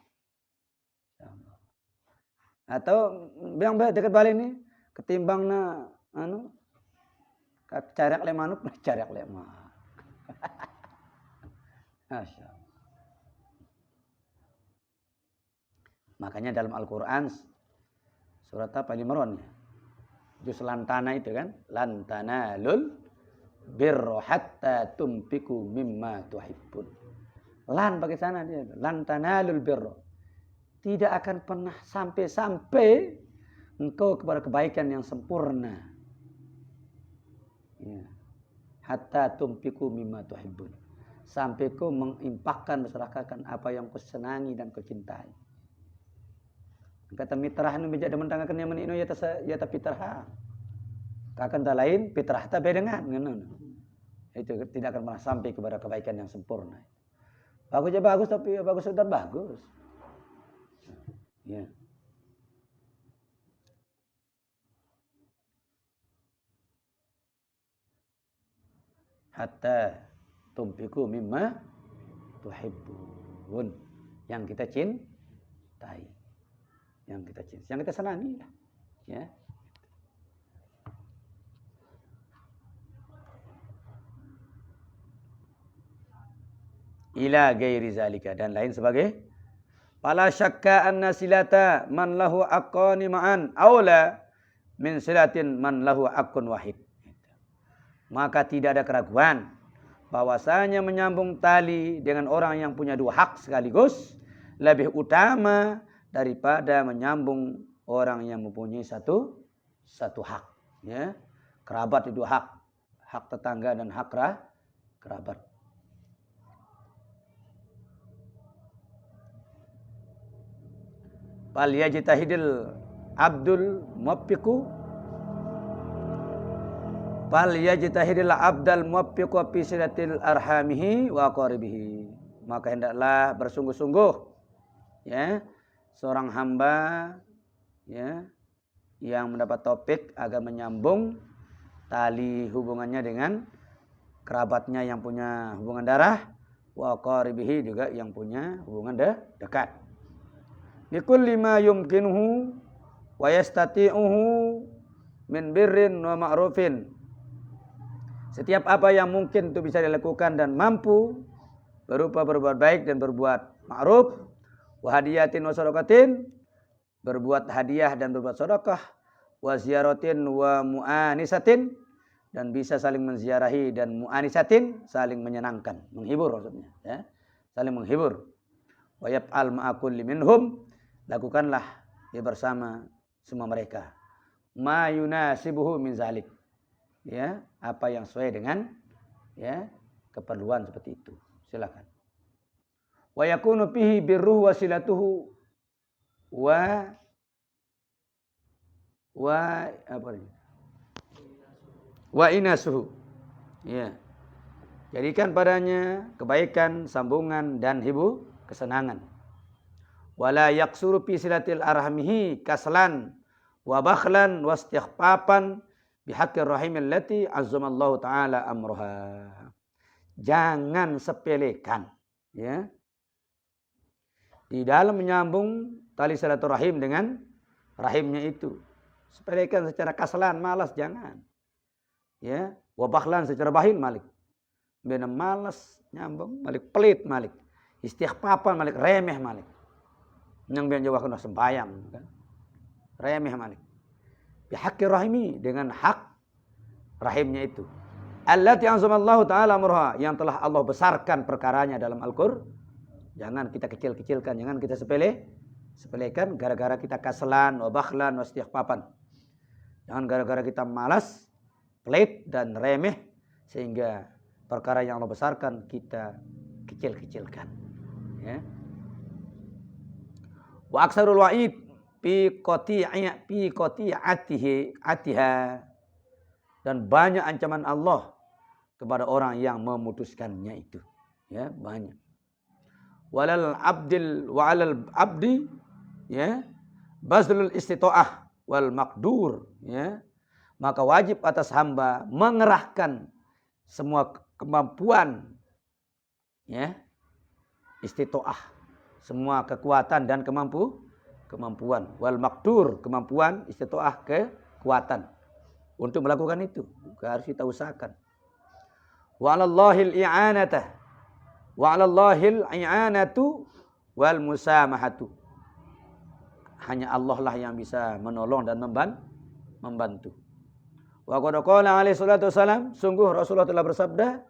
Atau biang dekat balik ini ketimbang carak le manuk, carak le manuk. Masya Allah. Makanya dalam Al-Quran surat apa Imran ya? Juz lantana itu kan, lantanalul birra hatta tumpiku mimma tuhibbun. Lan pakai sana dia, lantanalul birra. Tidak akan pernah sampai engkau kepada kebaikan yang sempurna. Ya. Hatta tumpiku mimma tuhibbun. Sampai kau mengimpakkan, berserahkan apa yang kau senangi dan kau cintai. Kata mitrah nu bijak demen tangakan yang menino ya ta pitrah. Kakan ta lain pitrah ta bedengan ngono. Itu tidak akan pernah sampai kepada kebaikan yang sempurna. Bagus tapi bagus sudah bagus. Ya. Hatta tumpiku mimma tuhibbun. Yang kita cintai. Yang kita senangi. Ya. Ila gairi zalika, dan lain sebagai fala syakka anna silata man lahu aqani ma'an aula min silatin man lahu aqun wahid. Maka tidak ada keraguan bahwasanya menyambung tali dengan orang yang punya dua hak sekaligus lebih utama daripada menyambung orang yang mempunyai satu hak. Ya. Kerabat itu hak tetangga dan hak kerabat. Fal yajtahidil abdul muwaffiqu fal yajtahidil abdal muwaffiqu fi silatil arhamihi wa qaribihi. Maka hendaklah bersungguh-sungguh ya seorang hamba ya yang mendapat topik agar menyambung tali hubungannya dengan kerabatnya yang punya hubungan darah, wa qaribihi juga yang punya hubungan dekat. Likulli ma yumkinuhu wa yastati'uhu min birrin wa ma'rufin. Setiap apa yang mungkin itu bisa dilakukan dan mampu berupa berbuat baik dan berbuat ma'ruf, wa hadiyatin wa sadaqatin, berbuat hadiah dan berbuat sedekah, wa ziyaratin wa mu'anisatin, dan bisa saling menziarahi, dan mu'anisatin, saling menyenangkan, menghibur maksudnya ya. Saling menghibur. Wa yaf'al ma'a kulli minhum, lakukanlah ya bersama semua mereka ma yunasibuhu min zalik, ya apa yang sesuai dengan ya keperluan seperti itu. Silakan. Wa yakunu fihi birruhu wasilatuhu wa apa ini? Wa inasuhu. Ya. Jadikan padanya kebaikan, sambungan dan kesenangan. Wala yaksuru fi silatil arhamihi kaslan wa bakhlan wa istighfafan bihaqqir rahimil lati azzamallahu taala amruha. Jangan sepelekan ya di dalam menyambung tali silaturahim dengan rahimnya itu. Sepelekan secara kaslan, malas, jangan. ya, wa bakhlan secara bahil malik. Bena malas nyambung malik, pelit malik, istighfapan malik, remeh malik. Yang biar jawab kena sembahyang kan. Remeh malik. Bihaqqi rahimi, dengan hak rahimnya itu. Allati anzamallahu ta'ala murha, yang telah Allah besarkan perkaranya dalam Al-Qur'an. Jangan kita kecil-kecilkan, jangan kita sepelekan gara-gara kita kasalan, wa bakhlan, wa istighfapan. Jangan gara-gara kita malas, pelit dan remeh sehingga perkara yang Allah besarkan kita kecil-kecilkan. Ya. Wa aksarul wa'id fi qati'atiha, dan banyak ancaman Allah kepada orang yang memutuskannya itu. Ya, banyak. Walal abdi ya, bazlul istita'ah wal maqdur, ya. Maka wajib atas hamba mengerahkan semua kemampuan, ya, istita'ah, semua kekuatan dan kemampuan, wal maqdur, kemampuan, istita'ah, kekuatan untuk melakukan itu. Harus kita usahakan. Wa 'alallahil i'anatah, wa 'alallahil i'anatu wal musamahatu. Hanya Allah lah yang bisa menolong dan membantu. Wa qad qala alaihi salatu wasalam, sungguh Rasulullah telah bersabda,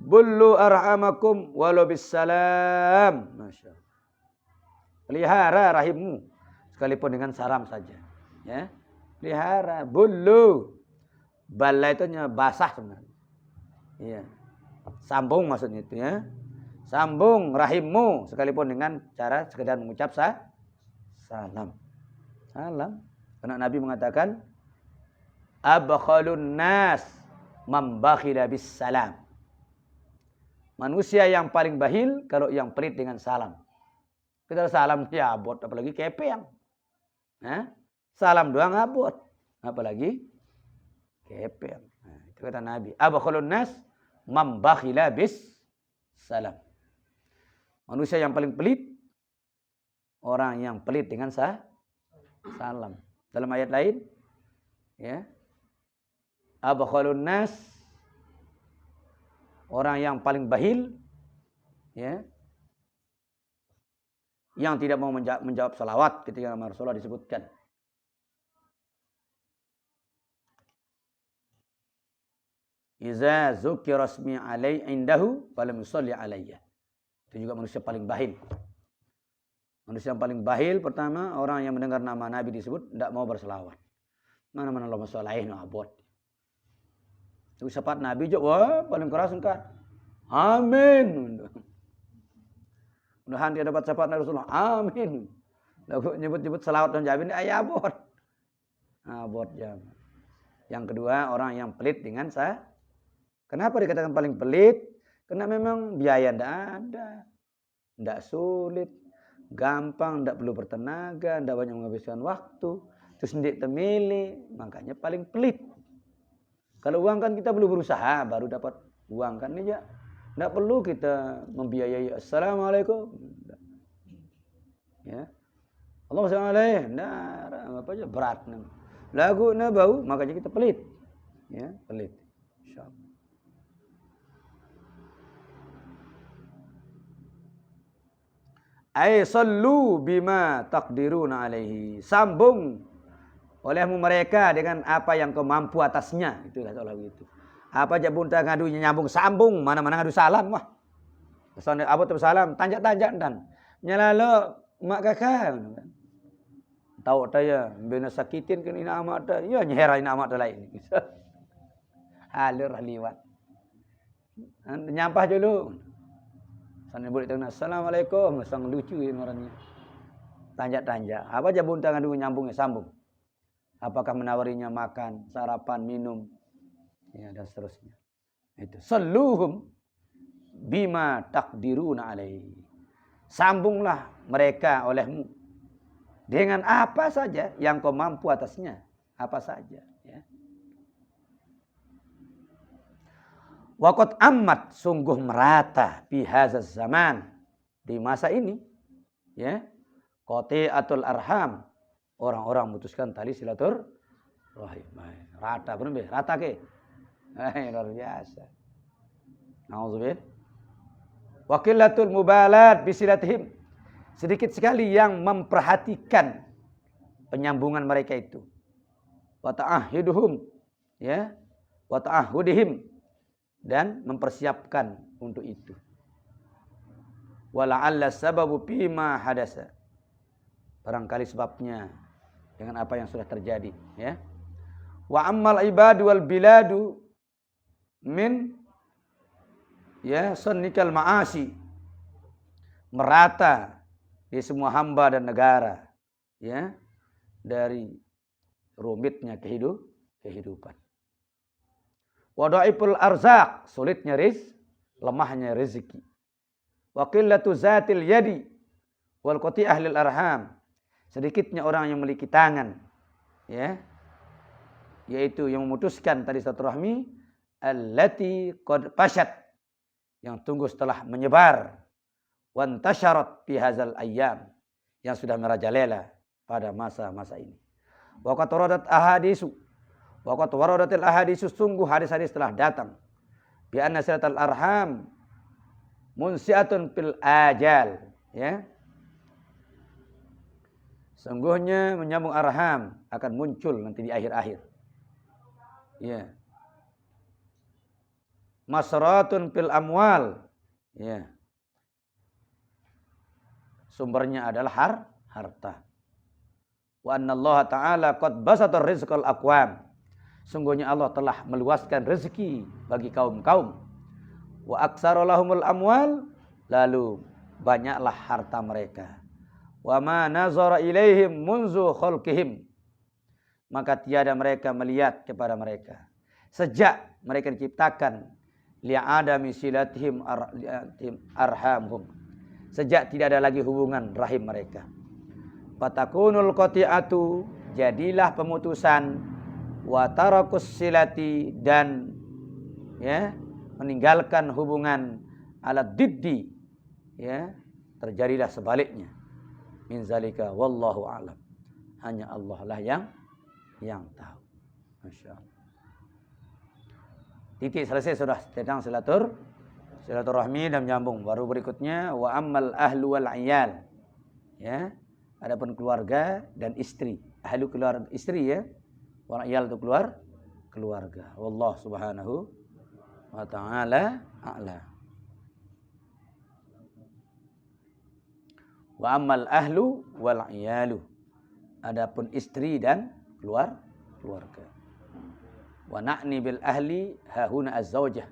bullu arhamakum walau bisalam. Masyaallah. Pelihara rahimmu sekalipun dengan salam saja, ya. Pelihara, bullu. Balla itu basah sebenarnya. Iya. Sambung maksudnya itu, ya. Sambung rahimmu sekalipun dengan cara sekedar mengucap salam. Salam. Karena Nabi mengatakan abkhalun nas mambakhila bis salam. Manusia yang paling bahil kalau yang pelit dengan salam. Kita salam ya abot, apalagi kepeng. Nah, salam doang abot, apalagi kepeng. Nah, itu kata Nabi. Abkhalun nas mambakhila bis salam. Manusia yang paling pelit, orang yang pelit dengan salam. Dalam ayat lain, ya, abkhalun nas, orang yang paling bahil, ya, yang tidak mau menjawab salawat ketika nama Rasulullah disebutkan. Iza zukira rasmi alai indahu falam yusalli alayya. Itu juga manusia paling bahil. Manusia yang paling bahil pertama orang yang mendengar nama Nabi disebut tidak mau berselawat. Mana-mana Allah masalahin abot. Itu syafaat Nabi juga, wah paling keras engkau. Amin. Mudah-mudahan dia dapat syafaat dari Rasulullah. Amin. Lalu nyebut-nyebut selawat dan jawabin, ayah abot. Abot jam. Yang kedua orang yang pelit dengan Kenapa dikatakan paling pelit? Karena memang biaya tidak ada. Tidak sulit. Gampang, tidak perlu bertenaga, tidak banyak menghabiskan waktu. Terus tidak temili, makanya paling pelit. Kalau uang kan kita perlu berusaha baru dapat uang kan ini ya. Tidak perlu kita membiayai. Assalamualaikum. Ya. Allah SWT. Nah, apa aja berat. Lagu na bau, makanya kita pelit. Ya, pelit. Insyaallah. Ai sallu bima taqdiruna alaihi. Sambung olehmu mereka dengan apa yang kau mampu atasnya. Itulah Allah begitu. Apa aja bunta ngadunya nyambung sambung, mana-mana ngadu salam wah. Pesan abot salam, tanjak-tanjak dan nyalalo mak kakak. Tahu taya bena sakitin kan ina amat dah. Ya nyehera ina amat dah lain. Halur liwat. Nyampah dulu. Sana boleh tanya assalamualaikum, sang lucu ini orangnya. Tanjak-tanjak. Apa aja bunta ngadu nyambungnya sambung. Apakah menawarinya makan, sarapan, minum, ya dan seterusnya. Itu salluhum bima taqdiruna alaihi. Sambunglah mereka olehmu dengan apa saja yang kau mampu atasnya, apa saja, ya. Waqad ammat, sungguh merata fi hadzal zaman, di masa ini, ya, qati'atul arham, orang-orang memutuskan tali rahim. Rata benar be? Rata ke? Luar biasa. Nauzubillah. Wa qillatul mubalat bisilatihim. Sedikit sekali yang memperhatikan penyambungan mereka itu. Wa ta'ahiduhum, ya. Wa ta'ahudihim, dan mempersiapkan untuk itu. Wa la'alla sababu fima hadasa. Barangkali sebabnya dengan apa yang sudah terjadi, ya. Wa ammal ibadu wal biladu min, ya, sunnikal ma'asi, merata di semua hamba dan negara, ya, dari rumitnya kehidupan. Wa dhaiful arzaq, sulitnya lemahnya rezeki. Wa qillatu zatil yadi wal qati'ah lil arham, sedikitnya orang yang memiliki tangan, ya, yaitu yang memutuskan tadi silaturahmi, allati qad fashat, yang tunggu setelah menyebar, wan tasyarat fi hadzal ayyam, yang sudah merajalela pada masa-masa ini. Wa qad waradat ahadisu, wa qad waradatil ahadisu, sungguh hadis-hadis telah datang, bi anna silatul arham munsiatun fil ajal, ya. Sungguhnya menyambung arham akan muncul nanti di akhir-akhir. Ya. Masratun fil amwal, ya. Sumbernya adalah harta. Wa anna Allah Ta'ala qad basata rizqal aqwam. Sungguhnya Allah telah meluaskan rezeki bagi kaum-kaum. Wa aktsara lahumul amwal, lalu banyaklah harta mereka. Wa ma nazara ilaihim munzu khalqihim, maka tiada mereka melihat kepada mereka sejak mereka diciptakan, li'adami silatihim arhamhum, sejak tidak ada lagi hubungan rahim mereka. Fatakunul qati'atu, jadilah pemutusan, wa tarakus silati, dan, ya, meninggalkan hubungan, ala diddi, ya, terjadilah sebaliknya. Min zalika wallahu a'lam. Hanya Allah lah yang tahu. Masya Allah. Titik selesai sudah tentang silaturahmi dan menyambung. Baru berikutnya wa ammal ahlu wal iyal, ya. Adapun keluarga dan istri. Ahlu keluarga istri, ya. Wal iyal itu keluarga. Wallahu subhanahu wa ta'ala a'lam. Wa ammal ahlu wal iyalu, adapun istri dan keluarga. Wa na'ni bil ahli hahuna az-zaujah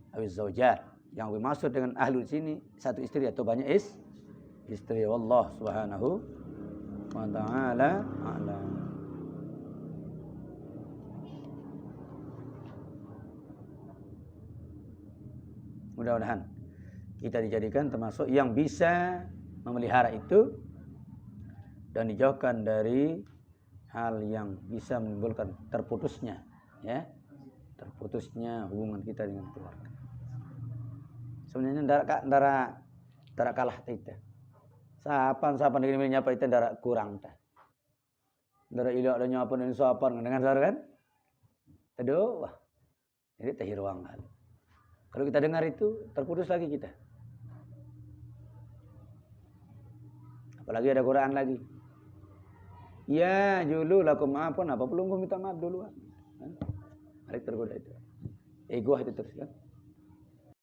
atau az-zaujat, yang dimaksud dengan ahlu di sini satu istri atau banyak istri. Wallahu subhanahu wa ta'ala a'lam. Mudah-mudahan kita dijadikan termasuk yang bisa memelihara itu dan dijauhkan dari hal yang bisa menimbulkan terputusnya, ya, terputusnya hubungan kita dengan keluarga. Sebenarnya ndara kalah kita. Sapan dengan nyapa itu ndara kurang ta. Ndara ilok dan nyapa dengan sapan dengan sabar kan? Aduh, wah. Jadi tahiruang hal. Kalau kita dengar itu terputus lagi kita. Apalagi ada Quran lagi. Ya julu lakum maafun, apa belum minta maaf duluan. Hari tergoda itu. Ego itu terus kan.